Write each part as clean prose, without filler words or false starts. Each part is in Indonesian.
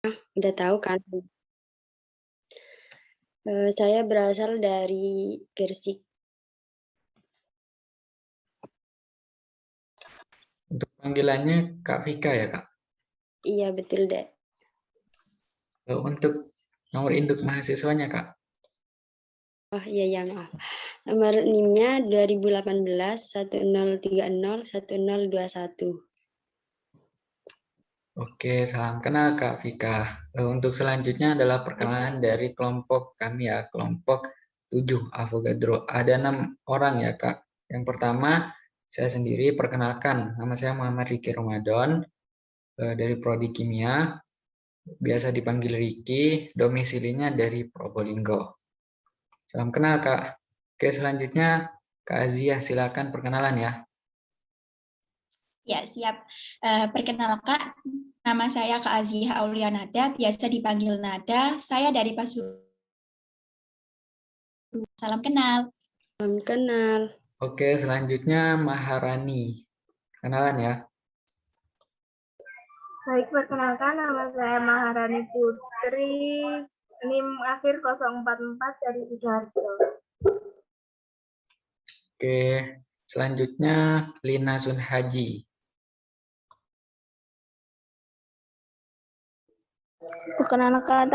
Udah tahu kan? Saya berasal dari Gresik. Untuk panggilannya Kak Vika ya, Kak? Iya, betul, Dek. Untuk nomor induk mahasiswanya, Kak? Oh, iya, maaf. Nomor NIM-nya 2018 1030 1021. Oke, salam kenal Kak Vika. Untuk selanjutnya adalah perkenalan dari kelompok kami ya, kelompok 7 Avogadro. Ada 6 orang ya, Kak. Yang pertama, saya sendiri perkenalkan, nama saya Muhammad Riki Ramadan, dari Prodi Kimia, biasa dipanggil Riki, domisilinya dari Probolinggo. Salam kenal, Kak. Oke, selanjutnya Kak Azia, silakan perkenalan ya. Ya, siap. Perkenalkan, nama saya Kak Aziha Aulianada, biasa dipanggil Nada. Saya dari Pasuruan. Salam kenal. Salam kenal. Oke, selanjutnya Maharani. Kenalan ya. Baik, perkenalkan nama saya Maharani Putri, NIM akhir 044 dari Sidoarjo. Oke, selanjutnya Lina Sunhaji. Perkenalkan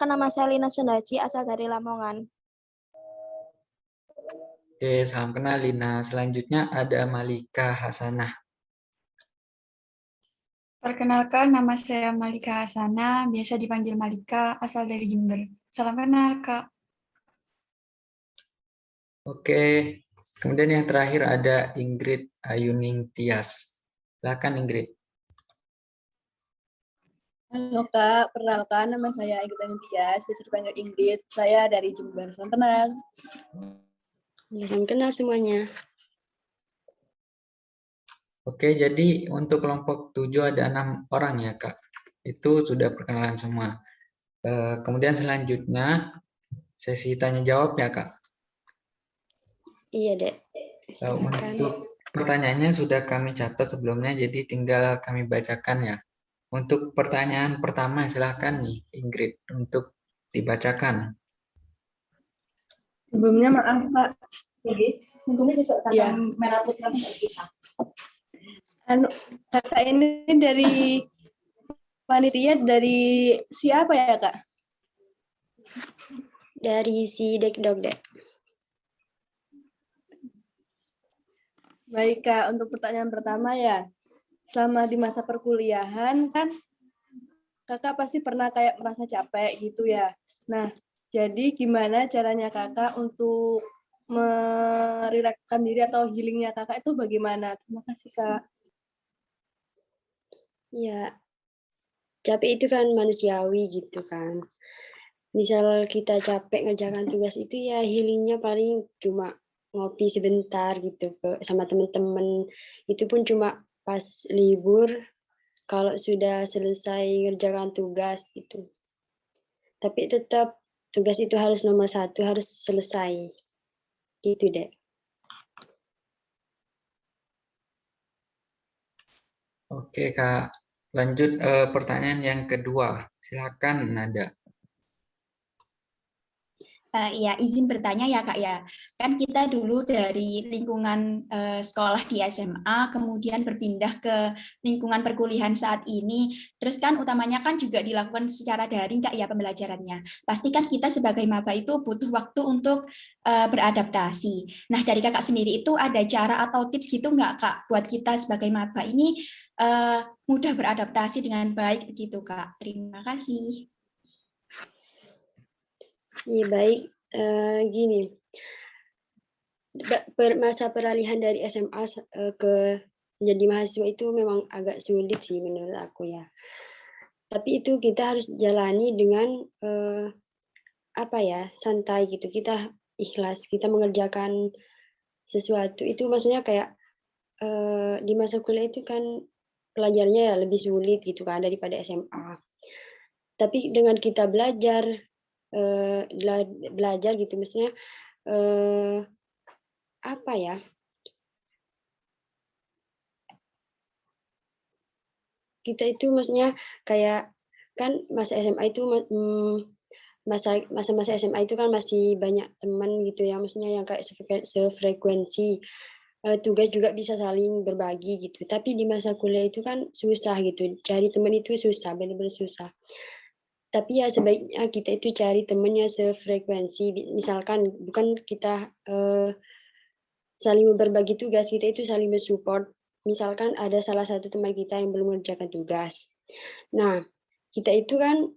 nama saya Lina Sundaji, asal dari Lamongan. Oke, salam kenal Lina. Selanjutnya ada Malika Hasanah. Perkenalkan, nama saya Malika Hasanah, biasa dipanggil Malika, asal dari Jember. Salam kenal, Kak. Oke, kemudian yang terakhir ada Ingrid Ayuning Tias. Silakan Ingrid. Halo Kak, perkenalkan nama saya Ingrid Antias, bisa dipanggil Ingrid. Saya dari Jember. Salam kenal. Salam kenal semuanya. Oke, jadi untuk kelompok 7 ada 6 orang ya, Kak. Itu sudah perkenalan semua. Kemudian selanjutnya sesi tanya jawab ya, Kak. Iya, Dek. Untuk pertanyaannya sudah kami catat sebelumnya, jadi tinggal kami bacakan ya. Untuk pertanyaan pertama, silahkan nih Ingrid untuk dibacakan. Sebelumnya maaf Pak, jadi untungnya besok tanggal merah putih kita. Kakak ini dari panitia dari siapa ya Kak? Dari si Dekdok, Dek. Baik Kak, untuk pertanyaan pertama ya. Selama di masa perkuliahan kan Kakak pasti pernah kayak merasa capek gitu ya. Nah, jadi gimana caranya Kakak untuk merilekskan diri atau healingnya Kakak itu bagaimana? Terima kasih Kak. Ya, capek itu kan manusiawi gitu kan. Misal kita capek ngerjakan tugas itu ya healingnya paling cuma ngopi sebentar gitu sama teman-teman. Itu pun cuma pas libur kalau sudah selesai ngerjakan tugas gitu. Tapi tetap tugas itu harus nomor 1, harus selesai. Gitu deh. Oke Kak, lanjut pertanyaan yang kedua. Silakan Nada. Iya, izin bertanya ya Kak ya. Kan kita dulu dari lingkungan sekolah di SMA, kemudian berpindah ke lingkungan perkuliahan saat ini. Terus kan utamanya kan juga dilakukan secara daring Kak ya pembelajarannya. Pasti kan kita sebagai maba itu butuh waktu untuk beradaptasi. Nah dari Kakak sendiri itu ada cara atau tips gitu nggak Kak buat kita sebagai maba ini mudah beradaptasi dengan baik begitu Kak? Terima kasih. Iya baik, gini. Masa peralihan dari SMA ke menjadi mahasiswa itu memang agak sulit sih menurut aku ya. Tapi itu kita harus jalani dengan apa ya, santai gitu. Kita ikhlas, kita mengerjakan sesuatu itu maksudnya kayak di masa kuliah itu kan pelajarnya ya lebih sulit gitu kan daripada SMA. Tapi dengan kita belajar belajar gitu maksudnya apa ya? kita itu maksudnya kayak kan masa SMA itu masa-masa SMA itu kan masih banyak teman gitu ya, maksudnya yang kayak sefrekuensi. Tugas juga bisa saling berbagi gitu. Tapi di masa kuliah itu kan susah gitu, cari teman itu susah, benar-benar susah. Tapi ya sebaiknya kita itu cari temannya sefrekuensi. Misalkan bukan kita saling berbagi tugas, kita itu saling mensupport. Misalkan ada salah satu teman kita yang belum mengerjakan tugas. Nah, kita itu kan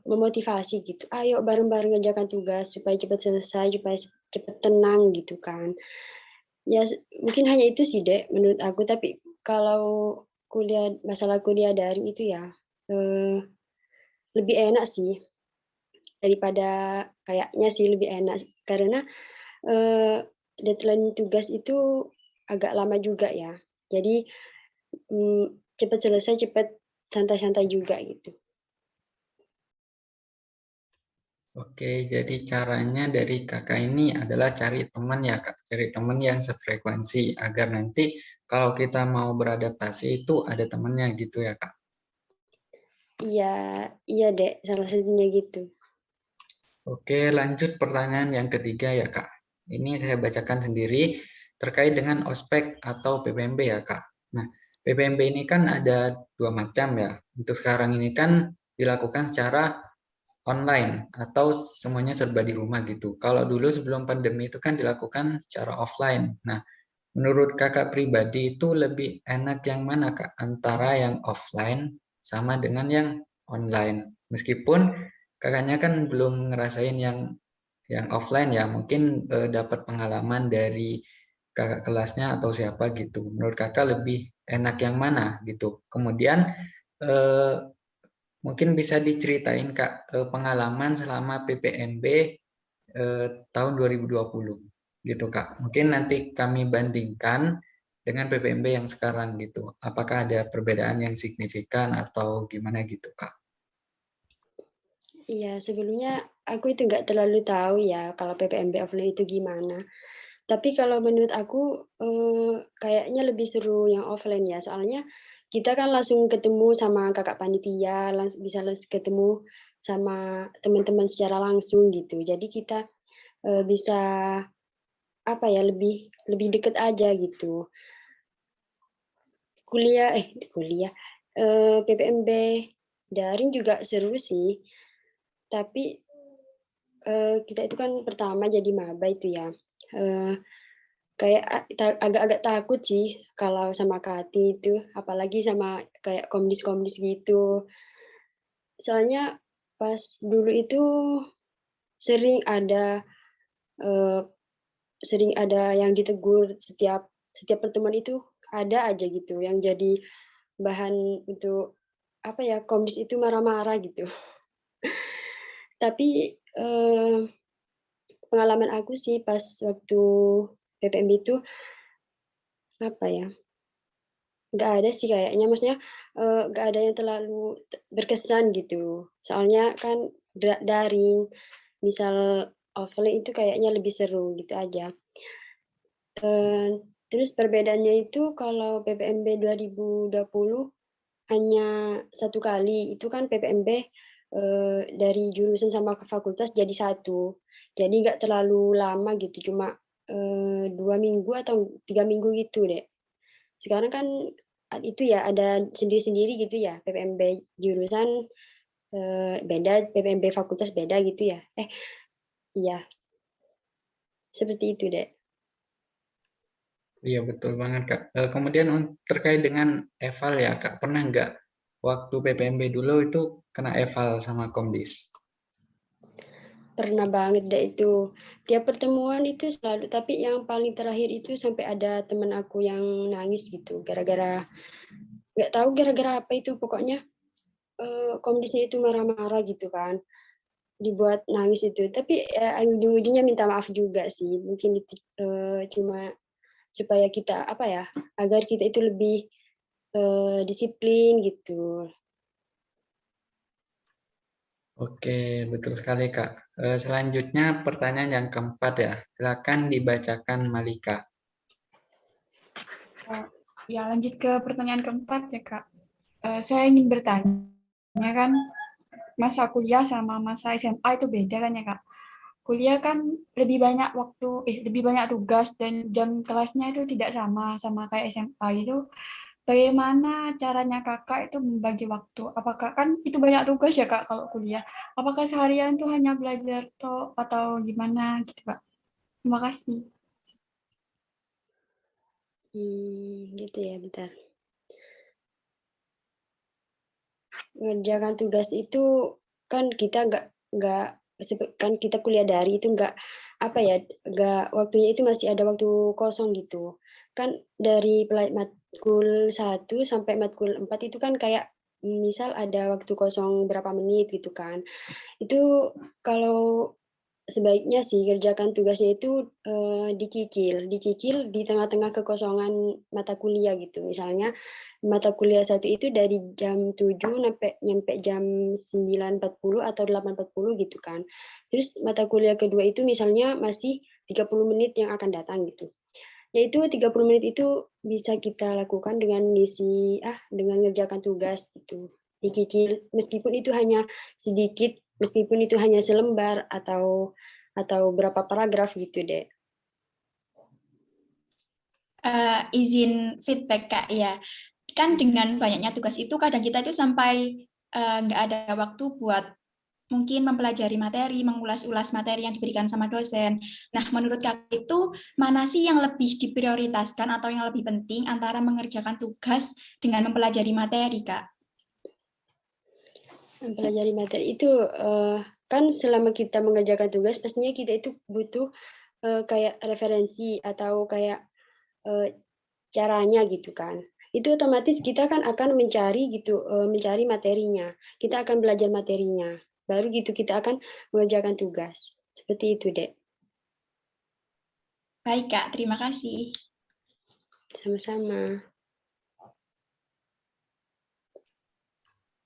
memotivasi gitu. Ayo bareng-bareng ngerjakan tugas supaya cepat selesai, supaya cepat tenang gitu kan. Ya mungkin hanya itu sih Dek menurut aku, tapi kalau masalah kuliah daring itu ya lebih enak sih daripada kayaknya sih lebih enak karena deadline tugas itu agak lama juga ya. Jadi cepat selesai, cepat santai-santai juga gitu. Oke, jadi caranya dari kakak ini adalah cari teman ya kak, cari teman yang sefrekuensi agar nanti kalau kita mau beradaptasi itu ada temannya gitu ya kak. Iya Dek, salah satunya gitu. Oke, lanjut pertanyaan yang ketiga ya kak. Ini saya bacakan sendiri terkait dengan ospek atau PPMB ya kak. Nah, PPMB ini kan ada 2 macam ya. Untuk sekarang ini kan dilakukan secara online atau semuanya serba di rumah gitu. Kalau dulu sebelum pandemi itu kan dilakukan secara offline. Nah, menurut kakak pribadi itu lebih enak yang mana kak? Antara yang offline sama dengan yang online. Meskipun kakaknya kan belum ngerasain yang offline ya, mungkin dapat pengalaman dari kakak kelasnya atau siapa gitu. Menurut kakak lebih enak yang mana gitu. Kemudian mungkin bisa diceritain Kak pengalaman selama PPMB tahun 2020 gitu Kak. Mungkin nanti kami bandingkan dengan PPMB yang sekarang gitu. Apakah ada perbedaan yang signifikan atau gimana gitu Kak? Iya, sebelumnya aku itu nggak terlalu tahu ya kalau PPMB offline itu gimana. Tapi kalau menurut aku kayaknya lebih seru yang offline ya. Soalnya kita kan langsung ketemu sama kakak panitia, bisa langsung ketemu sama teman-teman secara langsung gitu. Jadi kita bisa apa ya lebih deket aja gitu. Kuliah PPMB daring juga seru sih. Tapi kita itu kan pertama jadi maba itu ya. Kayak agak-agak takut sih kalau sama Kati itu, apalagi sama kayak komdis-komdis gitu. Soalnya pas dulu itu sering ada yang ditegur setiap pertemuan itu ada aja gitu yang jadi bahan untuk apa ya, komdis itu marah-marah gitu. Tapi pengalaman aku sih pas waktu PPMB itu apa ya, nggak ada sih kayaknya, maksudnya nggak ada yang terlalu berkesan gitu. Soalnya kan daring, misal offline itu kayaknya lebih seru gitu aja. Terus perbedaannya itu kalau PPMB 2020 hanya 1 kali, itu kan PPMB dari jurusan sama fakultas jadi satu. Jadi nggak terlalu lama gitu, cuma 2 minggu atau 3 minggu gitu deh. Sekarang kan itu ya ada sendiri-sendiri gitu ya, PPMB jurusan beda, PPMB fakultas beda gitu ya. Iya, seperti itu deh. Iya betul banget Kak. Kemudian terkait dengan eval ya Kak, pernah nggak waktu PPMB dulu itu kena eval sama komdis? Pernah banget deh itu. Tiap pertemuan itu selalu, tapi yang paling terakhir itu sampai ada teman aku yang nangis gitu, nggak tahu gara-gara apa itu, pokoknya komdisnya itu marah-marah gitu kan, dibuat nangis itu. Tapi ujung-ujungnya minta maaf juga sih, mungkin itu cuma supaya kita apa ya, agar kita itu lebih disiplin gitu. Oke, betul sekali Kak. Selanjutnya pertanyaan yang keempat ya. Silakan dibacakan Malika. Ya, lanjut ke pertanyaan keempat ya, Kak. saya ingin bertanya kan, masa kuliah sama masa SMA itu beda kan ya Kak? Kuliah kan lebih banyak lebih banyak tugas dan jam kelasnya itu tidak sama kayak SMA itu. Bagaimana caranya Kakak itu membagi waktu? Apakah kan itu banyak tugas ya Kak kalau kuliah? Apakah seharian tuh hanya belajar toh atau gimana gitu Kak? Terima kasih. Gitu ya, bentar. Ngerjakan tugas itu kan kita kan kita kuliah dari itu nggak waktunya itu masih ada waktu kosong gitu. Kan dari matkul 1 sampai matkul 4 itu kan kayak misal ada waktu kosong berapa menit gitu kan. Itu kalau sebaiknya sih kerjakan tugasnya itu dicicil di tengah-tengah kekosongan mata kuliah gitu. Misalnya mata kuliah 1 itu dari jam 7 nyampe jam 9.40 atau 8.40 gitu kan. Terus mata kuliah kedua itu misalnya masih 30 menit yang akan datang gitu. Yaitu 30 menit itu bisa kita lakukan dengan dengan mengerjakan tugas gitu. Dicicil meskipun itu hanya sedikit, meskipun itu hanya selembar atau berapa paragraf gitu deh. Izin feedback Kak ya. Kan dengan banyaknya tugas itu kadang kita itu sampai nggak ada waktu buat mungkin mempelajari materi, mengulas-ulas materi yang diberikan sama dosen. Nah, menurut Kak itu mana sih yang lebih diprioritaskan atau yang lebih penting antara mengerjakan tugas dengan mempelajari materi, Kak? Mempelajari materi itu kan selama kita mengerjakan tugas pastinya kita itu butuh kayak referensi atau kayak caranya gitu kan. Itu otomatis kita kan akan mencari materinya. Kita akan belajar materinya. Baru gitu kita akan mengerjakan tugas. Seperti itu, Dek. Baik, Kak. Terima kasih. Sama-sama.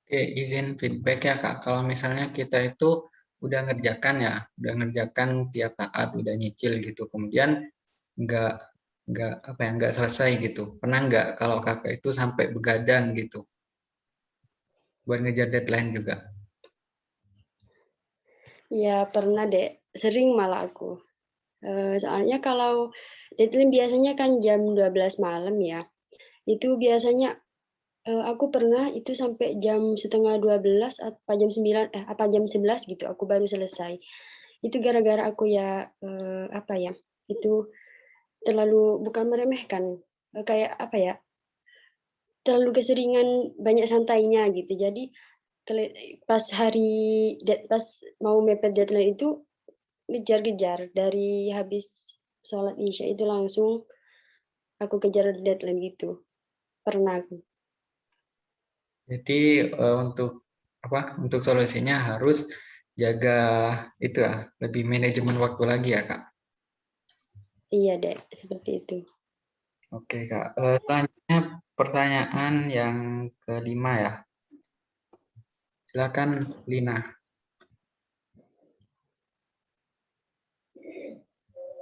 Oke, izin feedback ya Kak. Kalau misalnya kita itu udah ngerjakan tiap saat, udah nyicil gitu. Kemudian nggak selesai gitu. Pernah nggak kalau Kakak itu sampai begadang gitu buat ngejar deadline juga? Ya pernah Dek, sering malah aku. Soalnya kalau deadline biasanya kan jam 12 malam ya. Itu biasanya aku pernah itu sampai jam setengah 12 apa jam 9 apa jam 11 gitu aku baru selesai. Itu gara-gara aku ya itu terlalu bukan meremehkan kayak terlalu keseringan banyak santainya gitu. Jadi pas pas mau mepet deadline itu ngejar-ngejar dari habis sholat isya itu langsung aku kejar deadline gitu. Pernah aku. Jadi untuk solusinya harus jaga itu ya, lebih manajemen waktu lagi ya Kak. Iya Dek, seperti itu. Oke Kak, selanjutnya pertanyaan yang kelima ya. Silakan Lina.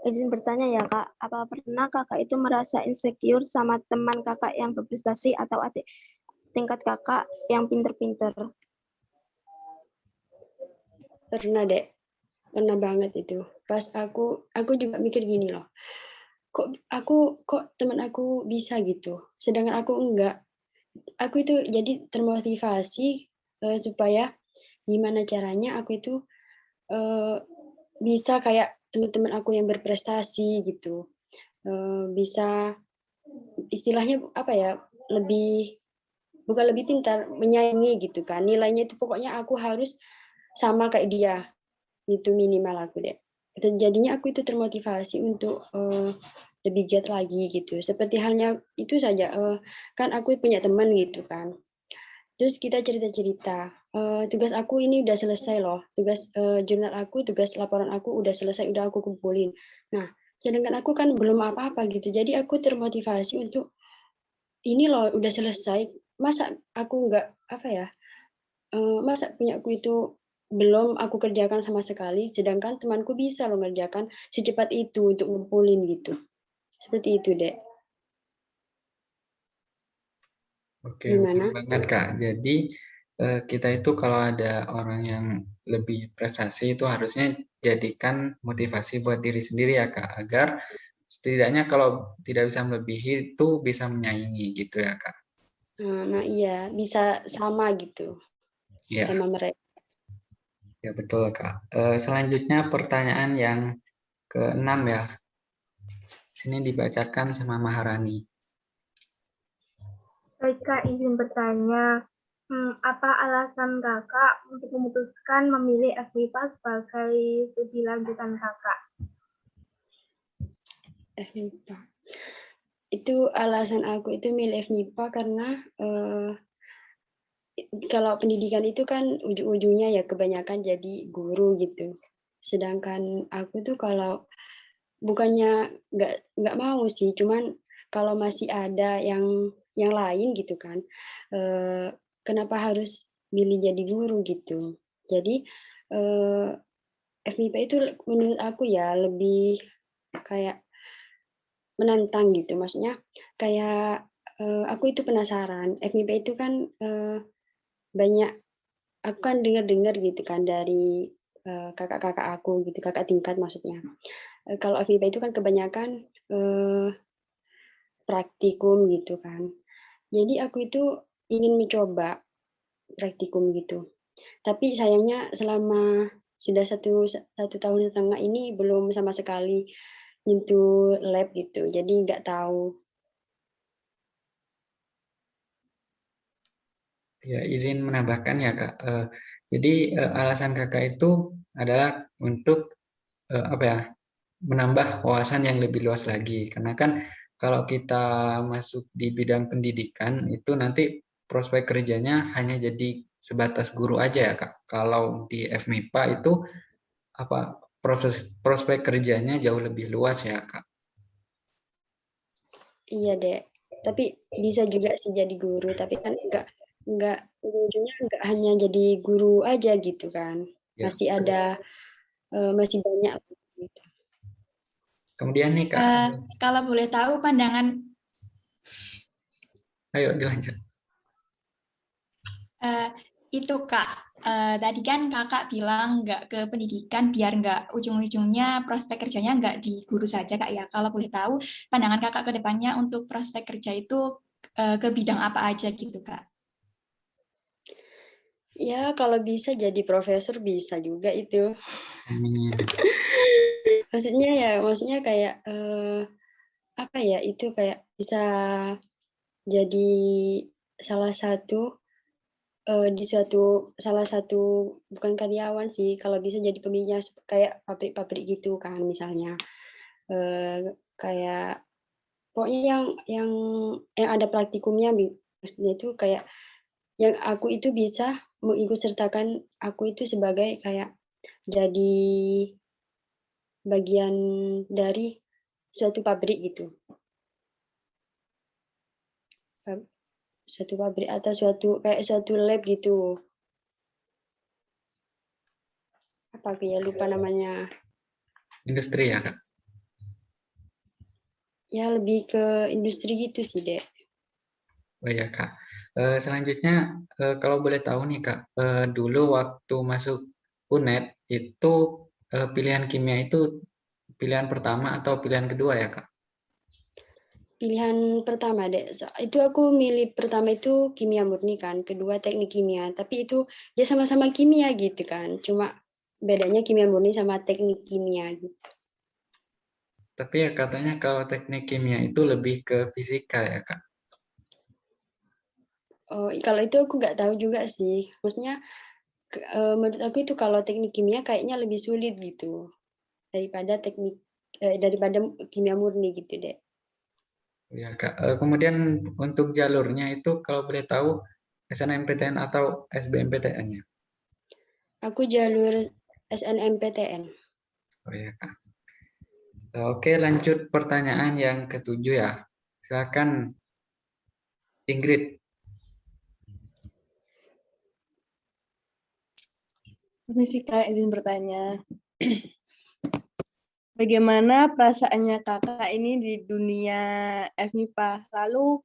Izin bertanya ya Kak, apa pernah Kakak itu merasa insecure sama teman Kakak yang berprestasi atau adik tingkat Kakak yang pinter-pinter? Pernah Dek, pernah banget itu. Pas aku juga mikir gini loh, kok teman aku bisa gitu, sedangkan aku enggak. Aku itu jadi termotivasi supaya gimana caranya aku itu bisa kayak teman-teman aku yang berprestasi gitu. Bisa istilahnya bukan lebih pintar, menyaingi gitu kan. Nilainya itu pokoknya aku harus sama kayak dia. Itu minimal aku deh. Dan jadinya aku itu termotivasi untuk lebih giat lagi gitu. Seperti halnya itu saja, kan aku punya teman gitu kan. Terus kita cerita-cerita, tugas aku ini udah selesai loh, tugas jurnal aku, tugas laporan aku udah selesai, udah aku kumpulin. Nah, sedangkan aku kan belum apa-apa gitu, jadi aku termotivasi untuk ini loh udah selesai, masa aku nggak masa punya aku itu belum aku kerjakan sama sekali, sedangkan temanku bisa loh ngerjakan secepat itu untuk ngumpulin gitu. Seperti itu, Dek. Oke, betul Gimana? banget Kak. Jadi kita itu kalau ada orang yang lebih prestasi itu harusnya jadikan motivasi buat diri sendiri ya Kak, agar setidaknya kalau tidak bisa melebihi itu bisa menyaingi gitu ya Kak. Nah iya, bisa sama gitu Ya, sama mereka. ya betul Kak. Selanjutnya pertanyaan yang ke-6 ya. Sini dibacakan sama Maharani. Baik Kak, izin bertanya, apa alasan Kakak untuk memutuskan memilih FMIPA sebagai studi lanjutan Kakak? FMIPA. Itu alasan aku itu milih FMIPA karena kalau pendidikan itu kan ujung-ujungnya ya kebanyakan jadi guru gitu. Sedangkan aku tuh kalau bukannya nggak mau sih, cuman kalau masih ada yang lain gitu kan, kenapa harus milih jadi guru gitu. Jadi FMIPA itu menurut aku ya lebih kayak menantang gitu. Maksudnya kayak aku itu penasaran. FMIPA itu kan banyak aku kan dengar-dengar gitu kan dari kakak-kakak aku gitu, kakak tingkat maksudnya. Kalau FMIPA itu kan kebanyakan praktikum gitu kan. Jadi aku itu ingin mencoba praktikum gitu. Tapi sayangnya selama sudah satu tahun setengah ini belum sama sekali nyentuh lab gitu. Jadi nggak tahu. Ya, izin menambahkan ya Kak. Jadi alasan Kakak itu adalah untuk apa ya? Menambah wawasan yang lebih luas lagi. Karena kan kalau kita masuk di bidang pendidikan itu nanti prospek kerjanya hanya jadi sebatas guru aja ya Kak. Kalau di FMIPA itu apa prospek kerjanya jauh lebih luas ya Kak. Iya deh. Tapi bisa juga sih jadi guru. Tapi kan nggak ujungnya nggak hanya jadi guru aja gitu kan. Ya. Masih ada masih banyak gitu. Kemudian nih Kak, Kalau boleh tahu pandangan ayo dilanjut. itu Kak, tadi kan Kakak bilang nggak ke pendidikan biar nggak ujung-ujungnya prospek kerjanya nggak di guru saja Kak ya. Kalau boleh tahu pandangan Kakak ke depannya untuk prospek kerja itu ke bidang apa aja gitu Kak? Ya kalau bisa jadi profesor bisa juga itu. Maksudnya kayak apa ya itu kayak bisa jadi salah satu di salah satu bukan karyawan sih kalau bisa jadi pembina kayak pabrik-pabrik gitu kan misalnya kayak pokoknya yang ada praktikumnya maksudnya itu kayak yang aku itu bisa mengikut sertakan aku itu sebagai kayak jadi bagian dari suatu pabrik gitu. Suatu pabrik atau suatu lab gitu. Apa ya lupa namanya. Industri ya Kak. Ya lebih ke industri gitu sih, Dek. Oh ya Kak. Selanjutnya kalau boleh tahu nih Kak, dulu waktu masuk UNED itu pilihan kimia itu pilihan pertama atau pilihan kedua ya Kak? Pilihan pertama, Dek. Itu aku milih pertama itu kimia murni kan, kedua teknik kimia. Tapi itu ya sama-sama kimia gitu kan. Cuma bedanya kimia murni sama teknik kimia gitu. Tapi ya katanya kalau teknik kimia itu lebih ke fisika ya Kak? Oh, kalau itu aku nggak tahu juga sih. Maksudnya menurut aku itu kalau teknik kimia kayaknya lebih sulit gitu daripada daripada kimia murni gitu, Dek. Ya Kak. Kemudian untuk jalurnya itu kalau boleh tahu SNMPTN atau SBMPTN-nya? Aku jalur SNMPTN. Oh ya Kak. Oke, lanjut pertanyaan yang ketujuh ya. Silakan Ingrid. Permisi Kak, izin bertanya. Bagaimana perasaannya Kakak ini di dunia FMIPA? Lalu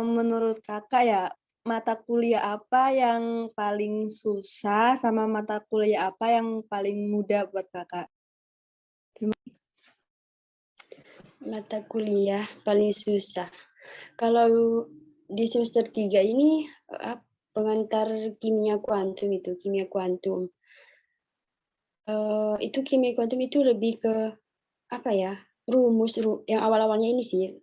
menurut kakak ya, mata kuliah apa yang paling susah sama mata kuliah apa yang paling mudah buat kakak? Mata kuliah paling susah. Kalau di semester 3 ini pengantar kimia kuantum itu, kimia kuantum. Itu kimia kuantum itu lebih ke apa ya? Rumus yang awal-awalnya ini sih,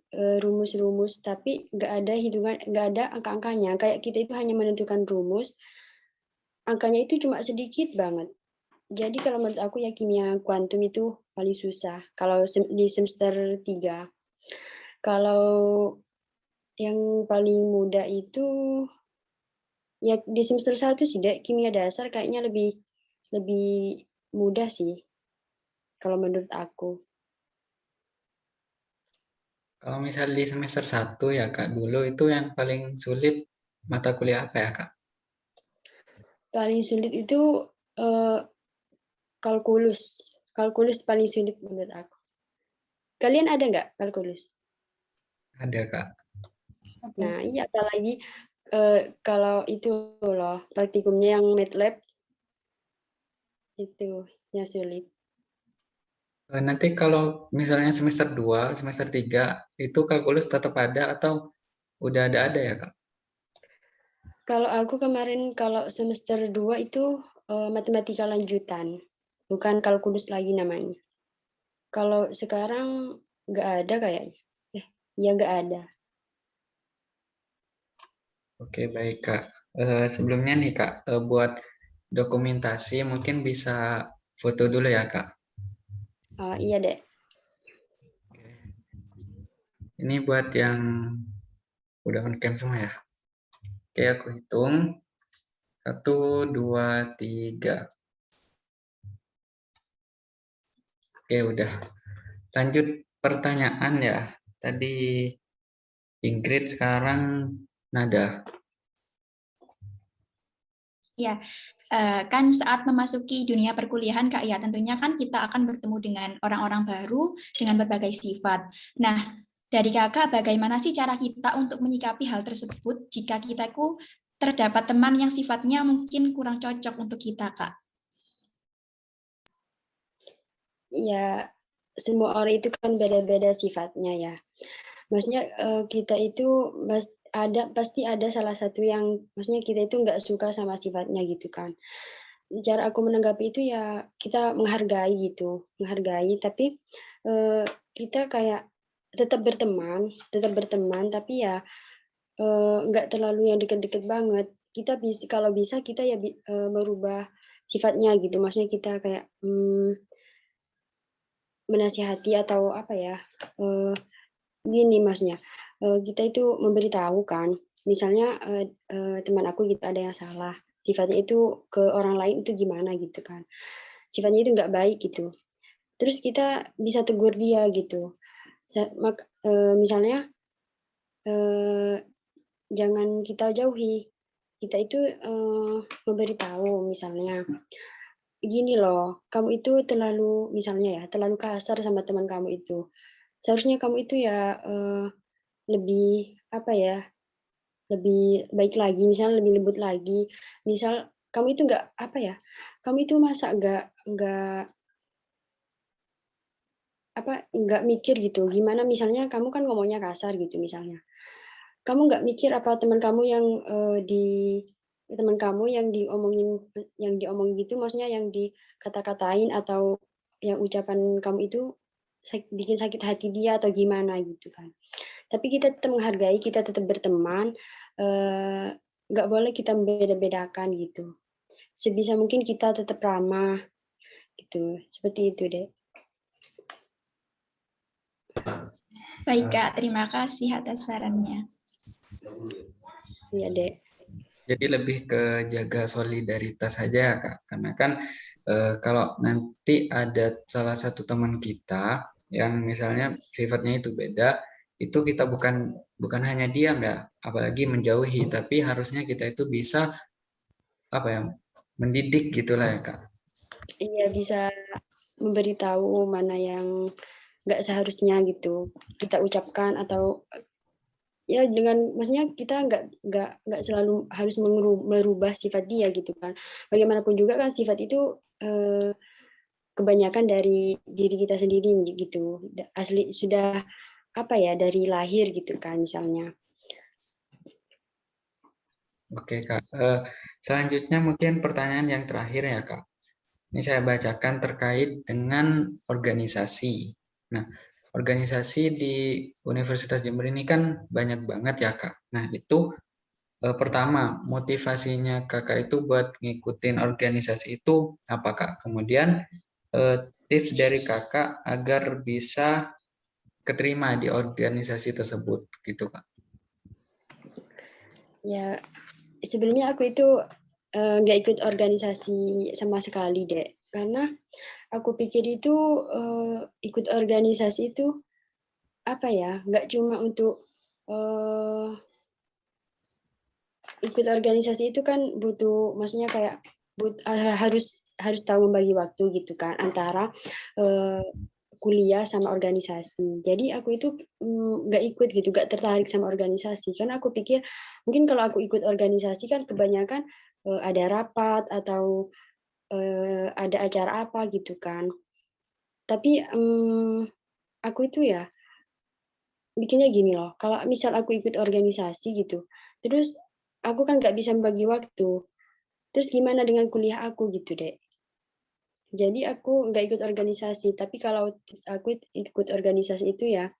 rumus-rumus tapi nggak ada hitungan, nggak ada angka-angkanya. Kayak kita itu hanya menentukan rumus, angkanya itu cuma sedikit banget. Jadi kalau menurut aku ya kimia kuantum itu paling susah kalau di semester 3. Kalau yang paling mudah itu ya di semester 1 sih, Dek. Kimia dasar kayaknya lebih mudah sih kalau menurut aku. Kalau misal di semester 1 ya Kak, dulu itu yang paling sulit mata kuliah apa ya Kak? Paling sulit itu kalkulus. Kalkulus paling sulit menurut aku. Kalian ada nggak kalkulus? Ada Kak. Nah, iya apalagi kalau itu loh praktikumnya yang MATLAB itu yang sulit. Nanti kalau misalnya semester 2, semester 3 itu kalkulus tetap ada atau udah ada ya Kak? Kalau aku kemarin kalau semester 2 itu matematika lanjutan, bukan kalkulus lagi namanya. Kalau sekarang nggak ada kayaknya. Ya nggak ada. Oke, baik Kak. Sebelumnya nih Kak, buat dokumentasi mungkin bisa foto dulu ya Kak. Iya, Dek. Ini buat yang udah on cam semua ya. Oke, aku hitung. 1, 2, 3. Oke, udah. Lanjut pertanyaan ya. Tadi Ingrid, sekarang Nada. Ya, kan saat memasuki dunia perkuliahan Kak ya, tentunya kan kita akan bertemu dengan orang-orang baru dengan berbagai sifat. Nah, dari Kakak bagaimana sih cara kita untuk menyikapi hal tersebut jika kita terdapat teman yang sifatnya mungkin kurang cocok untuk kita, Kak? Ya, semua orang itu kan beda-beda sifatnya ya. Maksudnya kita itu pasti ada salah satu yang maksudnya kita itu nggak suka sama sifatnya gitu kan. Cara aku menanggapi itu ya kita menghargai gitu, menghargai tapi kita kayak tetap berteman tapi ya nggak terlalu yang deket-deket banget. Kita kalau bisa kita ya merubah sifatnya gitu. Maksudnya kita kayak menasihati atau apa ya? Gini maksudnya, kita itu memberitahu kan, misalnya teman aku gitu ada yang salah, sifatnya itu ke orang lain itu gimana gitu kan, sifatnya itu nggak baik gitu. Terus kita bisa tegur dia gitu. Misalnya jangan kita jauhi, kita itu memberitahu misalnya, gini loh, kamu itu terlalu misalnya ya terlalu kasar sama teman kamu itu. Seharusnya kamu itu ya lebih apa ya, lebih baik lagi, misalnya lebih lembut lagi. Misal kamu itu nggak apa ya, kamu itu masa nggak mikir gitu, gimana misalnya kamu kan ngomongnya kasar gitu misalnya. Kamu nggak mikir apa teman kamu yang diomongin gitu, maksudnya yang dikata-katain atau yang ucapan kamu itu bikin sakit hati dia atau gimana gitu kan. Tapi kita tetap menghargai, kita tetap berteman, nggak boleh kita membeda-bedakan gitu. Sebisa mungkin kita tetap ramah gitu, seperti itu deh. Baik Kak, terima kasih atas sarannya. Iya deh. Jadi lebih ke jaga solidaritas saja ya Kak, karena kan kalau nanti ada salah satu teman kita yang misalnya sifatnya itu beda, itu kita bukan hanya diam ya, apalagi menjauhi, tapi harusnya kita itu bisa apa ya, mendidik gitulah ya Kak. Iya, bisa memberitahu mana yang nggak seharusnya gitu kita ucapkan atau ya dengan maksudnya kita nggak selalu harus merubah sifat dia gitu kan. Bagaimanapun juga kan sifat itu kebanyakan dari diri kita sendiri gitu. Asli sudah apa ya dari lahir gitu kan misalnya. Oke Kak. Selanjutnya mungkin pertanyaan yang terakhir ya Kak. Ini saya bacakan terkait dengan organisasi. Nah, organisasi di Universitas Jember ini kan banyak banget ya Kak. Nah, itu pertama, motivasinya Kakak itu buat ngikutin organisasi itu apa Kak? Kemudian tips dari Kakak agar bisa keterima di organisasi tersebut gitu Kak. Ya, sebelumnya aku itu nggak ikut organisasi sama sekali deh, karena aku pikir itu ikut organisasi itu apa ya, nggak cuma untuk ikut organisasi itu kan butuh, maksudnya kayak harus tahu membagi waktu gitu kan antara kuliah sama organisasi. Jadi aku itu nggak ikut gitu, nggak tertarik sama organisasi karena aku pikir mungkin kalau aku ikut organisasi kan kebanyakan ada rapat atau ada acara apa gitu kan. Tapi aku itu ya bikinnya gini loh, kalau misal aku ikut organisasi gitu, terus aku kan nggak bisa membagi waktu. Terus gimana dengan kuliah aku gitu, Dek? Jadi aku nggak ikut organisasi, tapi kalau aku ikut organisasi itu ya,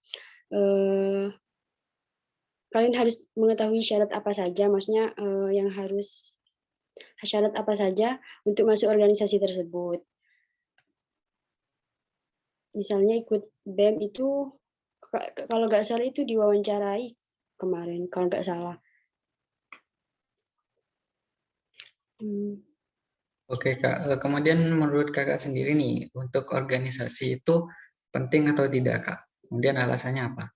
kalian harus mengetahui syarat apa saja, maksudnya yang harus syarat apa saja untuk masuk organisasi tersebut. Misalnya ikut BEM itu, kalau nggak salah itu diwawancarai kemarin, kalau nggak salah. Oke Kak, kemudian menurut Kakak sendiri nih, untuk organisasi itu penting atau tidak Kak? Kemudian alasannya apa?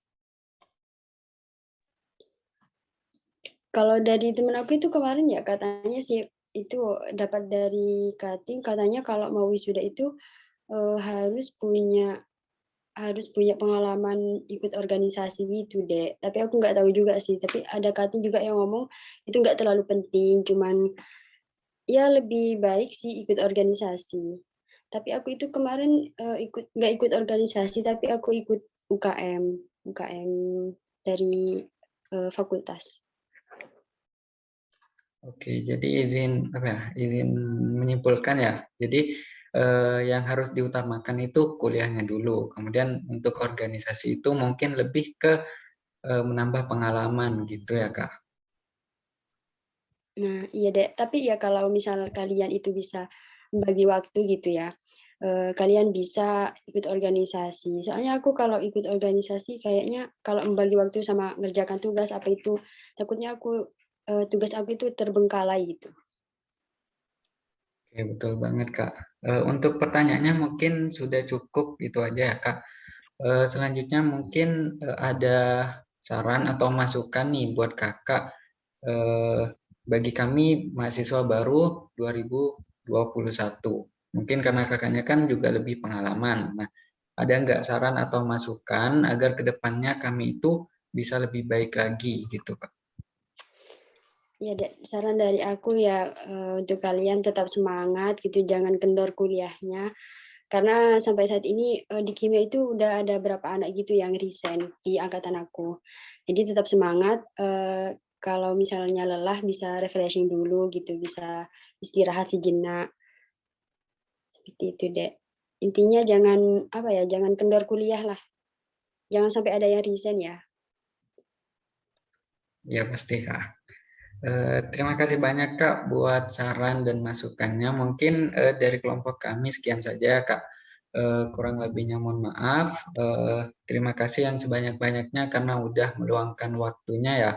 Kalau dari temen aku itu kemarin ya katanya sih itu dapat dari Kating, katanya kalau mau wisuda itu harus punya pengalaman ikut organisasi gitu deh. Tapi aku nggak tahu juga sih. Tapi ada Kating juga yang ngomong itu nggak terlalu penting, cuman ya lebih baik sih ikut organisasi. Tapi aku itu kemarin nggak ikut organisasi, tapi aku ikut UKM dari fakultas. Oke, jadi izin menyimpulkan ya. Jadi yang harus diutamakan itu kuliahnya dulu. Kemudian untuk organisasi itu mungkin lebih ke menambah pengalaman gitu ya Kak. Nah, iya deh. Tapi ya kalau misal kalian itu bisa membagi waktu gitu ya, kalian bisa ikut organisasi. Soalnya aku kalau ikut organisasi kayaknya kalau membagi waktu sama ngerjakan tugas apa itu, takutnya tugas aku itu terbengkalai gitu. Oke, betul banget Kak. Untuk pertanyaannya mungkin sudah cukup itu aja ya Kak. Selanjutnya mungkin ada saran atau masukan nih buat Kakak bagi kami mahasiswa baru 2021. Mungkin karena kakaknya kan juga lebih pengalaman. Nah, ada nggak saran atau masukan agar kedepannya kami itu bisa lebih baik lagi gitu Kak? Ya, saran dari aku ya untuk kalian tetap semangat gitu, jangan kendor kuliahnya. Karena sampai saat ini di kimia itu udah ada berapa anak gitu yang resign di angkatan aku. Jadi tetap semangat. Kalau misalnya lelah bisa refreshing dulu gitu, bisa istirahat sejenak. Seperti itu, Dek. Intinya jangan kendor kuliah lah. Jangan sampai ada yang resign ya. Ya pasti Kak. Terima kasih banyak Kak buat saran dan masukannya. Mungkin dari kelompok kami sekian saja Kak. Kurang lebihnya mohon maaf. Terima kasih yang sebanyak-banyaknya karena udah meluangkan waktunya ya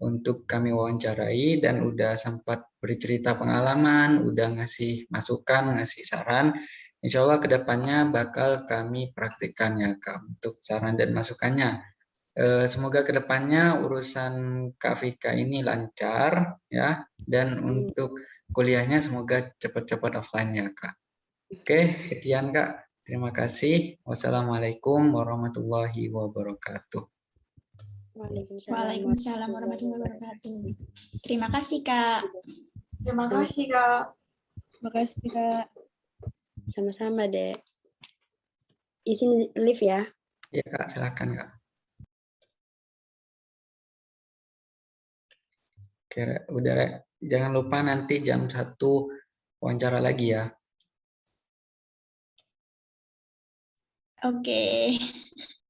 untuk kami wawancarai dan udah sempat bercerita pengalaman, udah ngasih masukan, ngasih saran. Insya Allah kedepannya bakal kami praktikkan ya Kak untuk saran dan masukannya. Semoga kedepannya urusan Kak Vika ini lancar ya, dan untuk kuliahnya semoga cepat-cepat offline ya Kak. Oke, sekian Kak. Terima kasih. Wassalamualaikum warahmatullahi wabarakatuh. Waalaikumsalam warahmatullahi wabarakatuh. Terima kasih, Kak. Terima kasih, Kak. Terima kasih, Kak. Sama-sama, Dek. Izin live ya. Ya Kak, silakan Kak. Oke, Rek. Udah Rek. Jangan lupa nanti jam 1 wawancara lagi ya. Oke.